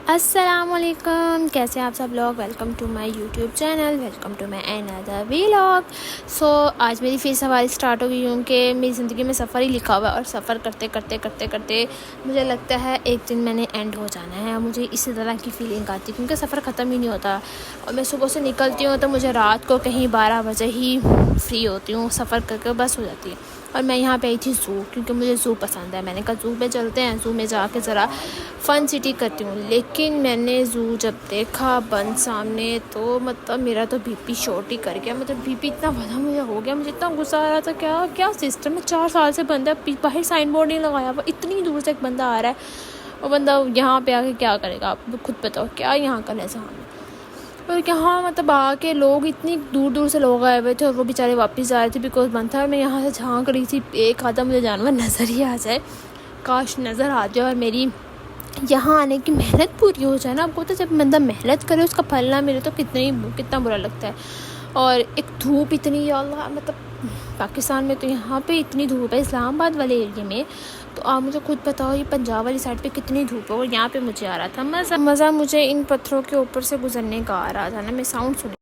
السلام علیکم، کیسے آپ سب لوگ؟ Welcome to my YouTube channel, welcome to my another vlog. آج میری پھر سواری اسٹارٹ ہو گئی، کیونکہ میری زندگی میں سفر ہی لکھا ہوا ہے، اور سفر کرتے کرتے کرتے کرتے مجھے لگتا ہے ایک دن میں نے اینڈ ہو جانا ہے۔ مجھے اسی طرح کی فیلنگ آتی ہے، کیونکہ سفر ختم ہی نہیں ہوتا، اور میں صبح سے نکلتی ہوں تو مجھے رات کو کہیں 12 بجے ہی فری ہوتی ہوں، سفر کر کے بس ہو جاتی ہے۔ اور میں یہاں پہ آئی تھی زو، کیونکہ مجھے زو پسند ہے۔ میں نے کہا زو پہ چلتے ہیں، زو میں جا کے ذرا فن سٹی کرتی ہوں۔ لیکن میں نے زو جب دیکھا بند سامنے تو میرا تو بی پی شارٹ ہی کر گیا۔ بی پی اتنا بڑا مجھے ہو گیا، مجھے اتنا غصہ آ رہا تھا۔ کیا سسٹم ہے، 4 سال سے بند ہے، باہر سائن بورڈ نہیں لگایا ہوا، اتنی دور سے ایک بندہ آ رہا ہے، اور بندہ یہاں پہ آ کے کیا کرے گا؟ آپ خود بتاؤ، کیا یہاں کا نظام ہے؟ اور یہاں آ کے لوگ اتنی دور دور سے لوگ آئے ہوئے تھے، اور وہ بیچارے واپس جا رہے تھے بیکاز بند تھا۔ اور میں یہاں سے جھانک رہی تھی، ایک آدھا مجھے جانور نظر ہی آ جائے، کاش نظر آ جائے، اور میری یہاں آنے کی محنت پوری ہو جائے نا۔ آپ کو تو جب بندہ محنت کرے اس کا پھل نہ ملے تو کتنا برا لگتا ہے۔ اور ایک دھوپ اتنی، یا اللہ، پاکستان میں تو یہاں پہ اتنی دھوپ ہے، اسلام آباد والے ایریے میں تو آپ مجھے خود بتاؤ یہ پنجاب والی سائڈ پہ کتنی دھوپ ہے۔ اور یہاں پہ مجھے آ رہا تھا مزہ مجھے ان پتھروں کے اوپر سے گزرنے کا آ رہا تھا نا۔ میں ساؤنڈ سنی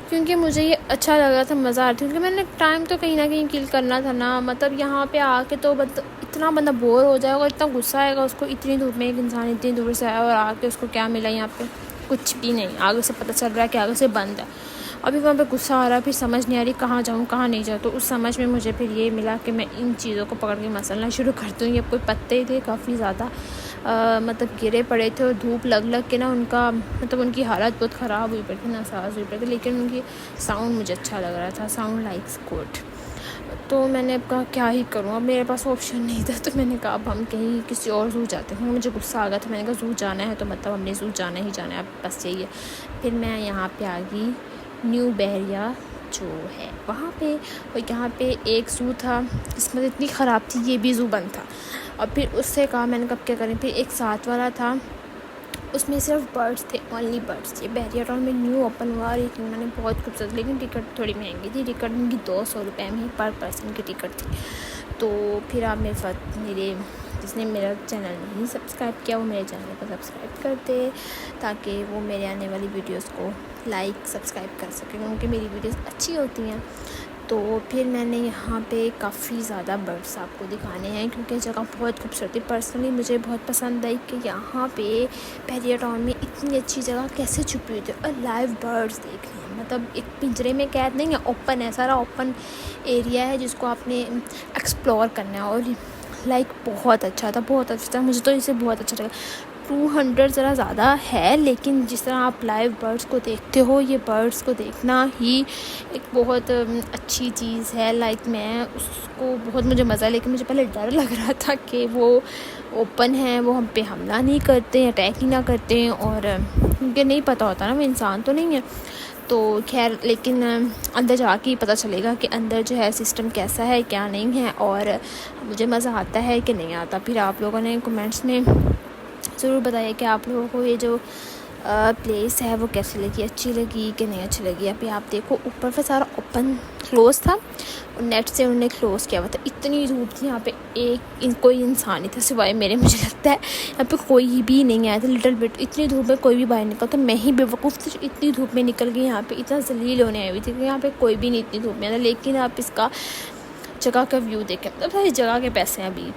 کیونکہ مجھے یہ اچھا لگ رہا تھا، مزہ آ رہا تھا، کیونکہ میں نے ٹائم تو کہیں نہ کہیں کل کرنا تھا نا۔ یہاں پہ آ کے تو اتنا بندہ بور ہو جائے گا، اتنا غصہ آئے گا اس کو، اتنی دھوپ میں ایک انسان اتنی دور سے آیا اور آ کے اس کو کیا ملا یہاں پہ؟ کچھ بھی نہیں۔ آگے سے پتہ چل رہا ہے کہ آگے سے بند ہے، ابھی وہاں پہ غصہ آ رہا ہے، پھر سمجھ نہیں آ رہی کہاں جاؤں کہاں نہیں جاؤں۔ تو اس سمجھ میں مجھے پھر یہ ملا کہ میں ان چیزوں کو پکڑ کے مسلنا شروع کر دوں۔ یہ کوئی پتے تھے کافی زیادہ گرے پڑے تھے، اور دھوپ لگ کے نا ان کا ان کی حالت بہت خراب ہوئی پڑی تھی، ناساز ہوئی پڑی تھی، لیکن ان کی ساؤنڈ مجھے اچھا لگ رہا تھا، ساؤنڈ لائکس گڈ۔ تو میں نے اب کہا کیا ہی کروں، اب میرے پاس آپشن نہیں تھا، تو میں نے کہا اب ہم کہیں کسی اور زو جاتے ہیں۔ مجھے غصہ آ گیا تھا، میں نے کہا زو جانا ہے تو ہم نے زو جانا ہی جانا ہے، اب بس یہی ہے۔ پھر میں یہاں پہ آ گئی نیو بحریہ جو ہے وہاں پہ، اور یہاں پہ ایک زو تھا، قسمت اتنی خراب تھی یہ بھی زو بند تھا۔ اور پھر اس سے کہا میں نے کب کیا کریں، پھر ایک ساتھ والا تھا، اس میں صرف برڈس تھے، اونلی برڈس۔ یہ بحریہ ٹاؤن میں نیو اوپن ہوا، لیکن میں نے بہت خوبصورت، لیکن ٹکٹ تھوڑی مہنگی تھی، ٹکٹ ان کی 200 روپے میں ہی پر پرسن کی ٹکٹ تھی۔ تو پھر آپ میرے ساتھ جس نے میرا چینل نہیں سبسکرائب کیا وہ میرے چینل کو سبسکرائب کر دے، تاکہ وہ میرے آنے والی ویڈیوز کو لائک سبسکرائب کر سکیں، کیونکہ میری ویڈیوز اچھی ہوتی ہیں۔ تو پھر میں نے یہاں پہ کافی زیادہ برڈس آپ کو دکھانے ہیں، کیونکہ جگہ بہت خوبصورت ہے۔ پرسنلی مجھے بہت پسند آئی کہ یہاں پہ بحریہ ٹاؤن میں اتنی اچھی جگہ کیسے چھپی ہوئی تھی، اور لائیو برڈس دیکھنے ہیں، ایک پنجرے میں قید نہیں ہے، اوپن ہے، سارا اوپن ایریا ہے جس کو آپ نے ایکسپلور کرنا ہے۔ اور بہت اچھا تھا، بہت اچھا تھا، مجھے تو اسے بہت اچھا لگا۔ 200 ذرا زیادہ ہے، لیکن جس طرح آپ لائیو برڈس کو دیکھتے ہو، یہ برڈس کو دیکھنا ہی ایک بہت اچھی چیز ہے۔ میں اس کو بہت مجھے مزہ ہے، لیکن مجھے پہلے ڈر لگ رہا تھا کہ وہ اوپن ہیں، وہ ہم پہ حملہ نہیں کرتے، اٹیک ہی نہ کرتے، اور کیونکہ نہیں پتہ ہوتا نا وہ انسان تو نہیں ہے۔ تو خیر، لیکن اندر جا کے ہی پتہ چلے گا کہ اندر جو ہے سسٹم کیسا ہے کیا نہیں ہے، اور مجھے مزہ آتا ہے کہ نہیں آتا۔ پھر آپ لوگوں نے کمنٹس میں ضرور بتایا کہ آپ لوگوں کو یہ جو پلیس ہے وہ کیسی لگی، اچھی لگی کہ نہیں اچھی لگی۔ ابھی آپ دیکھو اوپر پہ سارا اوپن کلوز تھا، اور نیٹ سے انہوں نے کلوز کیا ہوا تھا۔ اتنی دھوپ تھی یہاں پہ، کوئی انسان نہیں تھا سوائے میرے، مجھے لگتا ہے یہاں پہ کوئی بھی نہیں آیا تھا۔ لٹل بٹ اتنی دھوپ میں کوئی بھی باہر نکلتا، تو میں ہی بے وقوف تھی جو اتنی دھوپ میں نکل گئی یہاں پہ، اتنا ذلیل ہونے آئی ہوئی تھی کہ یہاں پہ کوئی بھی نہیں اتنی دھوپ میں آتا۔ لیکن آپ اس کا جگہ کا ویو دیکھیں، اس جگہ کے پیسے ہیں ابھی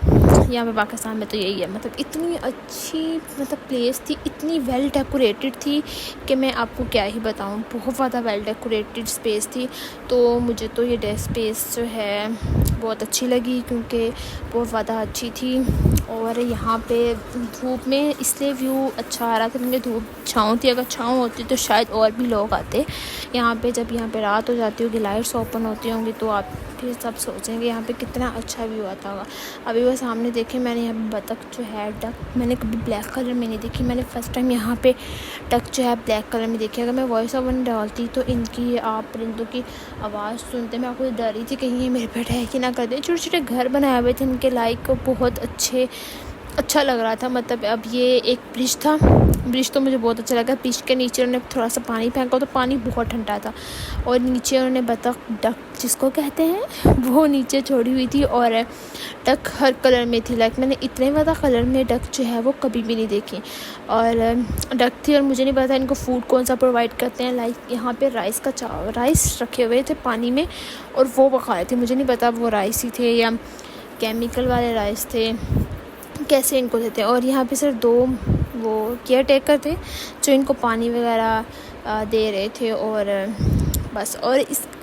یہاں پہ پاکستان میں تو یہی ہے۔ اتنی اچھی پلیس تھی، اتنی ویل ڈیکوریٹڈ تھی کہ میں آپ کو کیا ہی بتاؤں، بہت زیادہ ویل ڈیکوریٹڈ اسپیس تھی۔ تو مجھے تو یہ اسپیس جو ہے بہت اچھی لگی، کیونکہ بہت زیادہ اچھی تھی۔ اور یہاں پہ دھوپ میں اس لیے ویو اچھا آ رہا تھا کیونکہ دھوپ چھاؤں تھی، اگر چھاؤں ہوتی تو شاید اور بھی لوگ آتے یہاں پہ۔ جب یہاں پہ رات ہو جاتی ہوگی، لائٹس اوپن ہوتی ہوں گی، تو آپ کہ سب سوچیں گے یہاں پہ کتنا اچھا ویو آتا ہوگا. ابھی وہ سامنے دیکھیں میں نے یہاں پہ بطخ جو ہے ڈک میں نے کبھی بلیک کلر میں نہیں دیکھی. میں نے فرسٹ ٹائم یہاں پہ ڈک جو ہے بلیک کلر میں دیکھی. اگر میں وائس اوور ڈالتی تو ان کی آپ پرندوں کی آواز سنتے میں آپ کو ڈر رہی تھی کہیں یہ میرے پہ اٹیک ہی نہ کر دیں. چھوٹے چھوٹے گھر بنائے ہوئے تھے ان کے لائک بہت اچھا لگ رہا تھا. مطلب اب یہ ایک برج تھا, برج تو مجھے بہت اچھا لگا. برج کے نیچے انہوں نے تھوڑا سا پانی پھینکا تو پانی بہت ٹھنڈا تھا, اور نیچے انہوں نے بطخ ڈک جس کو کہتے ہیں وہ نیچے چھوڑی ہوئی تھی. اور ڈک ہر کلر میں تھی, لائک میں نے اتنے زیادہ کلر میں ڈک جو ہے وہ کبھی بھی نہیں دیکھی. اور ڈک تھی, اور مجھے نہیں پتا ان کو فوڈ کون سا پرووائڈ کرتے ہیں. لائک یہاں پہ رائس رکھے ہوئے تھے پانی میں اور وہ پکا رہے تھے. مجھے نہیں پتا وہ رائس ہی تھے یا کیمیکل والے رائس تھے, کیسے ان کو دیتے ہیں. اور یہاں پہ صرف 2 وہ کیئر ٹیکر تھے جو ان کو پانی وغیرہ دے رہے تھے, اور بس. اور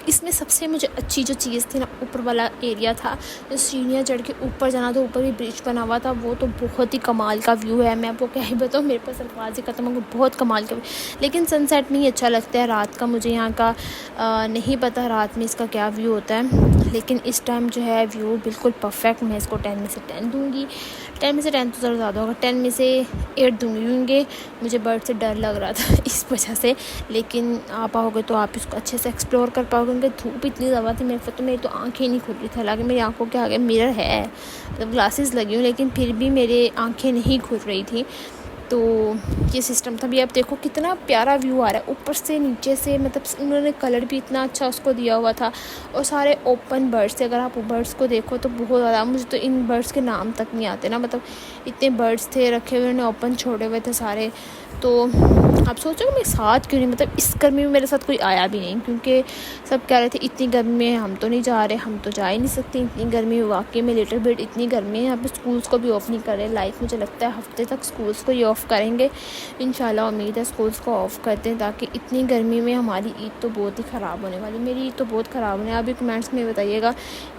اس میں سب سے مجھے اچھی جو چیز تھی نا, اوپر والا ایریا تھا جو سیڑھیاں چڑھ کے اوپر جانا, تو اوپر بھی برج بنا ہوا تھا. وہ تو بہت ہی کمال کا ویو ہے, میں آپ کو کیا ہی بتاؤں, میرے پاس الفاظ ہی ختم ہو گئے. بہت کمال کا ویو, لیکن سن سیٹ میں ہی اچھا لگتا ہے. رات کا مجھے یہاں کا نہیں پتا رات میں اس کا کیا ویو ہوتا ہے, لیکن اس ٹائم جو ہے ویو بالکل پرفیکٹ. میں اس کو 10 میں سے 10 دوں گی. 10 میں سے 10 تو زیادہ ہوگا, 10 میں سے 8 دوں گی, کیونکہ مجھے برڈ سے ڈر لگ رہا تھا اس وجہ سے. لیکن آپ آؤ گے تو آپ اس کو اچھے سے ایکسپلور کر پاؤ گے, کیونکہ دھوپ اتنی زیادہ تھی میری تو آنکھیں نہیں کھل رہی تھی. حالانکہ میری آنکھوں کے آگے مرر ہے, مطلب گلاسز لگی ہوں, لیکن پھر بھی میرے آنکھیں نہیں کھل رہی تھی. تو یہ سسٹم تھا. بھی آپ دیکھو کتنا پیارا ویو آ رہا ہے اوپر سے نیچے سے, مطلب انہوں نے کلر بھی اتنا اچھا اس کو دیا ہوا تھا, اور سارے اوپن برڈس تھے. اگر آپ برڈس کو دیکھو تو بہت زیادہ, مجھے تو ان برڈس کے نام تک نہیں آتے نا, مطلب اتنے برڈس تھے رکھے ہوئے, انہوں نے اوپن چھوڑے ہوئے تھے سارے. تو آپ سوچو کہ میرے ساتھ کیوں نہیں, مطلب اس گرمی میں میرے ساتھ کوئی آیا بھی نہیں, کیونکہ سب کہہ رہے تھے اتنی گرمی میں ہم تو نہیں جا رہے, ہم تو جا ہی نہیں سکتے اتنی گرمی میں. واقعی میں لٹل بٹ اتنی گرمی ہے. یہاں پہ اسکولس کو بھی آف نہیں کر رہے. لائک مجھے لگتا ہے ہفتے تک اسکولس کو ہی آف کریں گے انشاءاللہ. امید ہے اسکولس کو آف کرتے ہیں, تاکہ اتنی گرمی میں ہماری عید تو بہت ہی خراب ہونے والی. میری عید تو بہت خراب ہونے. آپ بھی کمنٹس میں بتائیے گا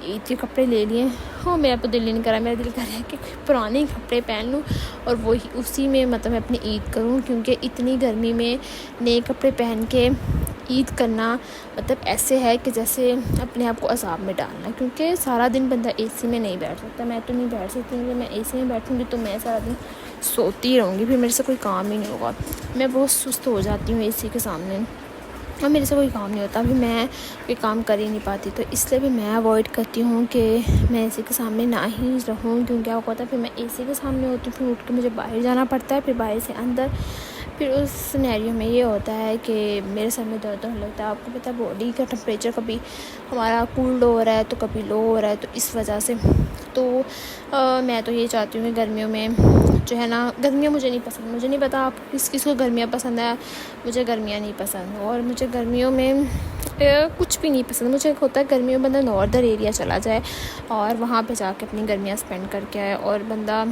عید کے کپڑے لے لیے. ہاں, میرا تو دل نہیں کرا, میرا دل کر رہا ہے کہ پرانے کپڑے پہن لوں اور وہی اسی میں مطلب میں اپنی عید کروں, کیونکہ اتنی گرمی میں نئے کپڑے پہن کے عید کرنا مطلب ایسے ہے کہ جیسے اپنے آپ کو عذاب میں ڈالنا. کیونکہ سارا دن بندہ اے سی میں نہیں بیٹھ سکتا. میں تو نہیں بیٹھ سکتی, کیونکہ میں اے سی میں بیٹھوں گی تو میں سارا دن سوتی رہوں گی, پھر میرے سے کوئی کام ہی نہیں ہوگا. میں بہت سست ہو جاتی ہوں اے سی کے سامنے, اور میرے سے کوئی کام نہیں ہوتا. ابھی میں کوئی کام کر ہی نہیں پاتی, تو اس لیے بھی میں اوائڈ کرتی ہوں کہ میں اے سی کے سامنے نہ ہی رہوں. کیونکہ کیا ہوتا ہے پھر میں اے سی کے سامنے ہوتی ہوں, پھر اٹھ کے مجھے باہر جانا پڑتا ہے, پھر باہر سے اندر. پھر اس سینیریو میں یہ ہوتا ہے کہ میرے سر میں درد ہونے لگتا ہے. آپ کو پتہ ہے باڈی کا ٹمپریچر کبھی ہمارا کولڈ ہو رہا ہے تو کبھی لو ہو رہا ہے, تو اس وجہ سے. تو میں تو یہ چاہتی ہوں کہ گرمیوں میں جو ہے نا, گرمیاں مجھے نہیں پسند. مجھے نہیں پتا آپ کس کس کو گرمیاں پسند ہیں, مجھے گرمیاں نہیں پسند. اور مجھے گرمیوں میں کچھ بھی نہیں پسند. مجھے ہوتا ہے گرمیوں میں بندہ ناردر ایریا چلا جائے اور وہاں پہ جا کے اپنی گرمیاں اسپینڈ کر کے آئے, اور بندہ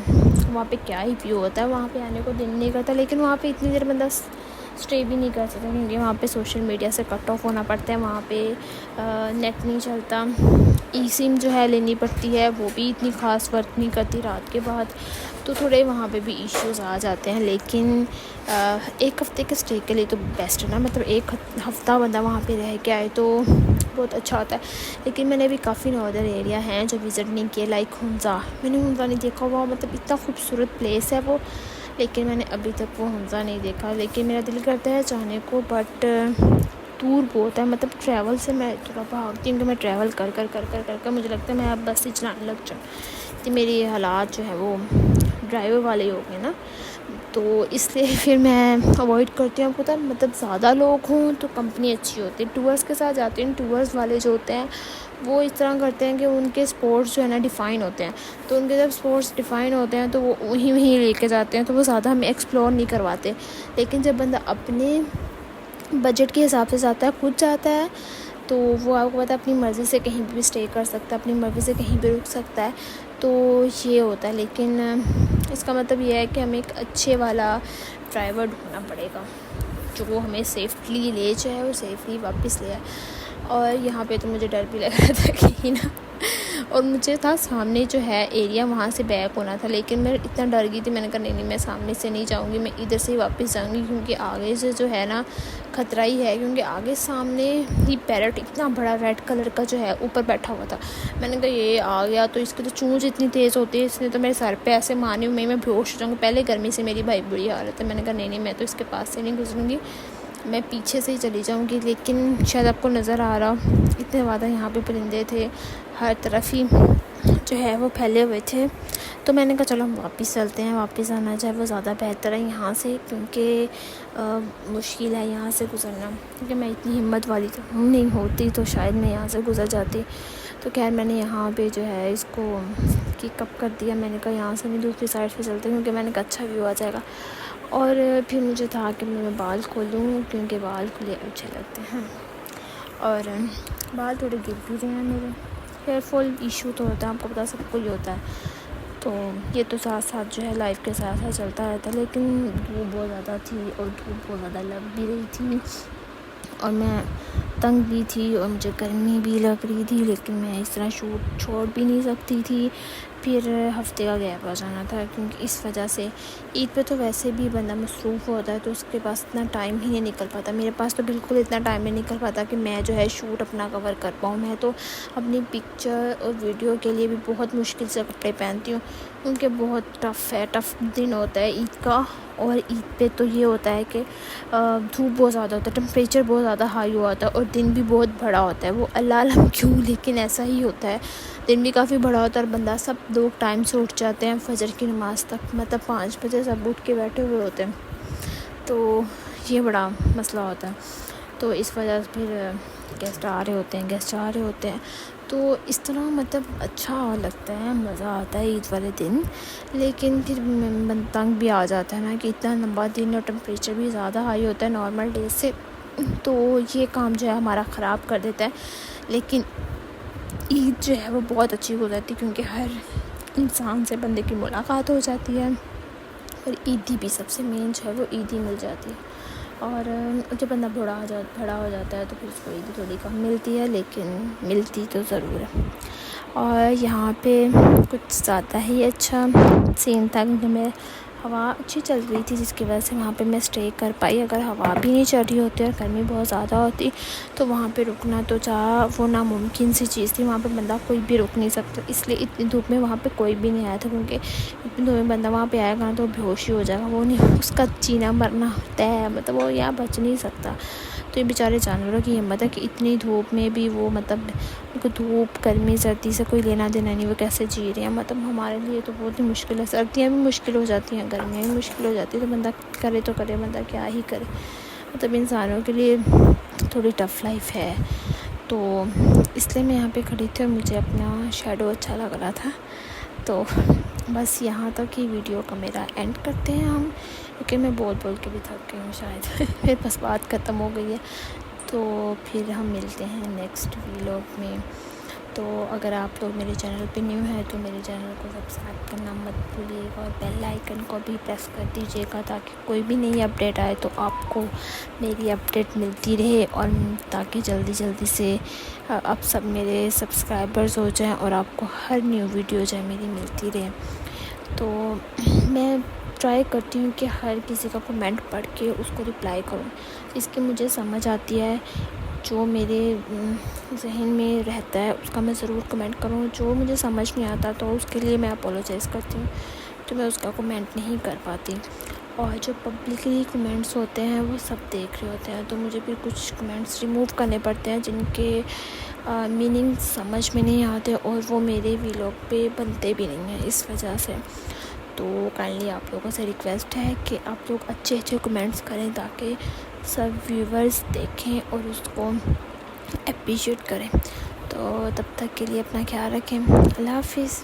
وہاں پہ کیا ہی ویو ہوتا ہے. وہاں پہ آنے کو دل نہیں کرتا, لیکن وہاں پہ اتنی دیر بندہ اسٹے بھی نہیں کر سکتا, کیونکہ وہاں پہ سوشل میڈیا سے کٹ آف ہونا پڑتا ہے. وہاں پہ نیٹ نہیں چلتا, ای سم جو ہے لینی پڑتی ہے, وہ بھی اتنی خاص ورک نہیں کرتی رات کے بعد. تو تھوڑے وہاں پہ بھی ایشوز آ جاتے ہیں. لیکن ایک ہفتے کے اسٹے کے لیے تو بیسٹ ہے نا, مطلب ایک ہفتہ بندہ وہاں پہ رہ کے آئے تو بہت اچھا ہوتا ہے. لیکن میں نے بھی کافی ناردر ایریا ہیں جو وزٹ نہیں کیے, لائک ہنزا. میں نے ہنزا نہیں دیکھا ہوا, مطلب اتنا خوبصورت پلیس ہے وہ, لیکن میں نے ابھی تک وہ ہنزا نہیں دیکھا. لیکن میرا دل کرتا ہے جانے کو, بٹ دور بہت ہے. مطلب ٹریول سے میں تھوڑا بھاگتی ہوں کہ میں ٹریول کر کر مجھے لگتا ہے میں اب بس ہی چلانے لگ جاؤں. تو میری حالات جو ہے وہ ڈرائیور والے ہو گئے نا, تو اس لیے پھر میں اوائڈ کرتی ہوں. آپ کو پتہ مطلب زیادہ لوگ ہوں تو کمپنی اچھی ہوتی ہے. ٹورس کے ساتھ جاتی ہوں, ٹورس والے جو ہوتے ہیں وہ اس طرح کرتے ہیں کہ ان کے اسپورٹس جو ہے نا ڈیفائن ہوتے ہیں, تو ان کے جب اسپورٹس ڈیفائن ہوتے ہیں تو وہ وہیں لے کے جاتے ہیں, تو وہ زیادہ ہمیں ایکسپلور نہیں کرواتے. لیکن جب بندہ اپنے بجٹ کے حساب سے جاتا ہے, خود جاتا ہے, تو وہ آپ کو پتہ ہے اپنی مرضی سے کہیں بھی اسٹے کر سکتا ہے, اپنی مرضی سے کہیں بھی رک سکتا ہے. تو یہ ہوتا ہے. لیکن اس کا مطلب یہ ہے کہ ہمیں ایک اچھے والا ڈرائیور ڈھونڈنا پڑے گا جو ہمیں سیفلی لے جائے اور سیفلی واپس لے آئے. اور یہاں پہ تو مجھے ڈر بھی لگ رہا تھا کہ نا اور مجھے تھا سامنے جو ہے ایریا وہاں سے بیک ہونا تھا، لیکن میں اتنا ڈر گئی تھی، میں نے کہا نہیں میں سامنے سے نہیں جاؤں گی، میں ادھر سے ہی واپس جاؤں گی، کیونکہ آگے سے جو ہے نا خطرہ ہی ہے، کیونکہ آگے سامنے ہی پیرٹ اتنا بڑا ریڈ کلر کا جو ہے اوپر بیٹھا ہوا تھا۔ میں نے کہا یہ آ گیا تو اس کی تو چونچ اتنی تیز ہوتی ہے، اس نے تو میرے سر پہ ایسے مارنی ہوئی، میں بےہوش ہو جاؤں گی، پہلے گرمی سے میری بھائی بری حالت ہے۔ میں نے کہا نہیں میں تو اس کے پاس سے نہیں گزروں گی، میں پیچھے سے ہی چلی جاؤں گی۔ لیکن شاید آپ کو نظر آ رہا اتنے زیادہ یہاں پہ پرندے تھے، ہر طرف ہی جو ہے وہ پھیلے ہوئے تھے، تو میں نے کہا چلو ہم واپس چلتے ہیں، واپس آنا جو ہے وہ زیادہ بہتر ہے یہاں سے، کیونکہ مشکل ہے یہاں سے گزرنا، کیونکہ میں اتنی ہمت والی تو نہیں ہوتی تو شاید میں یہاں سے گزر جاتی۔ تو خیر میں نے یہاں پہ جو ہے اس کو کک اپ کر دیا، میں نے کہا یہاں سے نہیں دوسری سائڈ سے چلتے، کیونکہ میں نے کہا اچھا ویو آ جائے گا۔ اور پھر مجھے تھا کہ میں بال کھولوں، کیونکہ بال کھلے اچھے لگتے ہیں، اور بال تھوڑے گر بھی رہے ہیں میرے، ہیئر فال ایشو تو ہوتا ہے، آپ کو پتا سب کو ہی ہوتا ہے، تو یہ تو ساتھ ساتھ جو ہے لائف کے ساتھ ساتھ چلتا رہتا ہے۔ لیکن دھوپ بہت زیادہ تھی اور دھوپ بہت زیادہ لگ بھی رہی تھی، اور میں تنگ بھی تھی اور مجھے گرمی بھی لگ رہی تھی، لیکن میں اس طرح شوٹ چھوڑ بھی نہیں سکتی تھی، پھر ہفتے کا گیپ آ جانا تھا، کیونکہ اس وجہ سے عید پہ تو ویسے بھی بندہ مصروف ہوتا ہے تو اس کے پاس اتنا ٹائم ہی نہیں نکل پاتا، میرے پاس تو بالکل اتنا ٹائم نہیں نکل پاتا کہ میں جو ہے شوٹ اپنا کور کر پاؤں۔ میں تو اپنی پکچر اور ویڈیو کے لیے بھی بہت مشکل سے کپڑے پہنتی ہوں، کیونکہ بہت ٹف دن ہوتا ہے عید کا، اور عید پہ تو یہ ہوتا ہے کہ دھوپ بہت زیادہ ہوتا ہے، ٹمپریچر بہت زیادہ ہائی ہوتا ہے، اور دن بھی بہت بڑا ہوتا ہے، وہ اللہ علم کیوں لیکن ایسا ہی ہوتا ہے، دن بھی کافی بڑا ہوتا ہے، اور بندہ سب لوگ ٹائم سے اٹھ جاتے ہیں فجر کی نماز تک، مطلب 5 بجے سب اٹھ کے بیٹھے ہوئے ہوتے ہیں، تو یہ بڑا مسئلہ ہوتا ہے، تو اس وجہ سے پھر گیسٹ آ رہے ہوتے ہیں، تو اس طرح مطلب اچھا لگتا ہے، مزہ آتا ہے عید والے دن، لیکن پھر تنگ بھی آ جاتا ہے نا کہ اتنا لمبا دن اور ٹمپریچر بھی زیادہ ہائی ہوتا ہے نارمل ڈیز سے، تو یہ کام جو ہے ہمارا خراب کر دیتا ہے۔ لیکن عید جو ہے وہ بہت اچھی گزرتی، کیونکہ ہر انسان سے بندے کی ملاقات ہو جاتی ہے، اور عیدی بھی سب سے مین جو ہے وہ عیدی مل جاتی ہے، اور جب بندہ بڑا ہو جاتا ہے تو پھر اس کو عیدی تھوڑی کم ملتی ہے، لیکن ملتی تو ضرور ہے۔ اور یہاں پہ کچھ زیادہ ہی اچھا سین تھا، کیونکہ میں ہوا اچھی چل رہی تھی، جس کی وجہ سے وہاں پہ میں اسٹے کر پائی، اگر ہوا بھی نہیں چل رہی ہوتی اور گرمی بہت زیادہ ہوتی تو وہاں پہ رکنا تو وہ ناممکن سی چیز تھی، وہاں پہ بندہ کوئی بھی رک نہیں سکتا، اس لیے اتنی دھوپ میں وہاں پہ کوئی بھی نہیں آیا تھا، کیونکہ اتنی دھوپ میں بندہ وہاں پہ آئے گا تو بے ہوش ہی ہو جائے گا، وہ نہیں، اس کا جینا مرنا طے ہے، مطلب وہ یہاں بچ نہیں سکتا۔ تو یہ بیچارے جانوروں کی ہمت ہے کہ اتنی دھوپ میں بھی وہ مطلب ان کو دھوپ گرمی سردی سے کوئی لینا دینا نہیں، وہ کیسے جی رہے ہیں، مطلب ہمارے لیے تو بہت ہی مشکل ہے، سردیاں بھی مشکل ہو جاتی ہیں، گرمیاں بھی مشکل ہو جاتی ہے، تو بندہ کرے تو کرے، بندہ کیا ہی کرے، مطلب انسانوں کے لیے تھوڑی ٹف لائف ہے، تو اس لیے میں یہاں پہ کھڑی تھی اور مجھے اپنا شیڈو اچھا لگ رہا تھا، تو بس یہاں تک ہی ویڈیو کا میرا اینڈ کرتے ہیں ہم، کیونکہ میں بول کے بھی تھک گئی ہوں شاید پھر بس بات ختم ہو گئی ہے، تو پھر ہم ملتے ہیں نیکسٹ ویلاگ میں۔ تو اگر آپ لوگ میرے چینل پہ نیو ہیں تو میرے چینل کو سبسکرائب کرنا مت بھولیے گا، اور بیل آئیکن کو بھی پریس کر دیجیے گا، تاکہ کوئی بھی نئی اپڈیٹ آئے تو آپ کو میری اپڈیٹ ملتی رہے، اور تاکہ جلدی سے اب سب میرے سبسکرائبرز ہو جائیں اور آپ کو ہر نیو ویڈیو جو ہے میری ملتی رہے۔ تو میں ٹرائی کرتی ہوں کہ ہر کسی کا کمنٹ پڑھ کے اس کو رپلائی کروں، اس کی مجھے سمجھ آتی ہے، جو میرے ذہن میں رہتا ہے اس کا میں ضرور کمنٹ کروں، جو مجھے سمجھ نہیں آتا تو اس کے لیے میں اپولوجائز کرتی ہوں، تو میں اس کا کمنٹ نہیں کر پاتی، اور جو پبلکلی کمنٹس ہوتے ہیں وہ سب دیکھ رہے ہوتے ہیں، تو مجھے پھر کچھ کمنٹس ریموو کرنے پڑتے ہیں جن کے میننگ سمجھ میں نہیں آتے، اور وہ میرے ویلاگ پہ بنتے بھی نہیں ہیں اس وجہ سے۔ تو کائنڈلی آپ لوگوں سے ریکویسٹ ہے کہ آپ لوگ اچھے کمنٹس کریں، تاکہ سب ویورز دیکھیں اور اس کو اپریشیٹ کریں۔ تو تب تک کے لیے اپنا خیال رکھیں، اللہ حافظ۔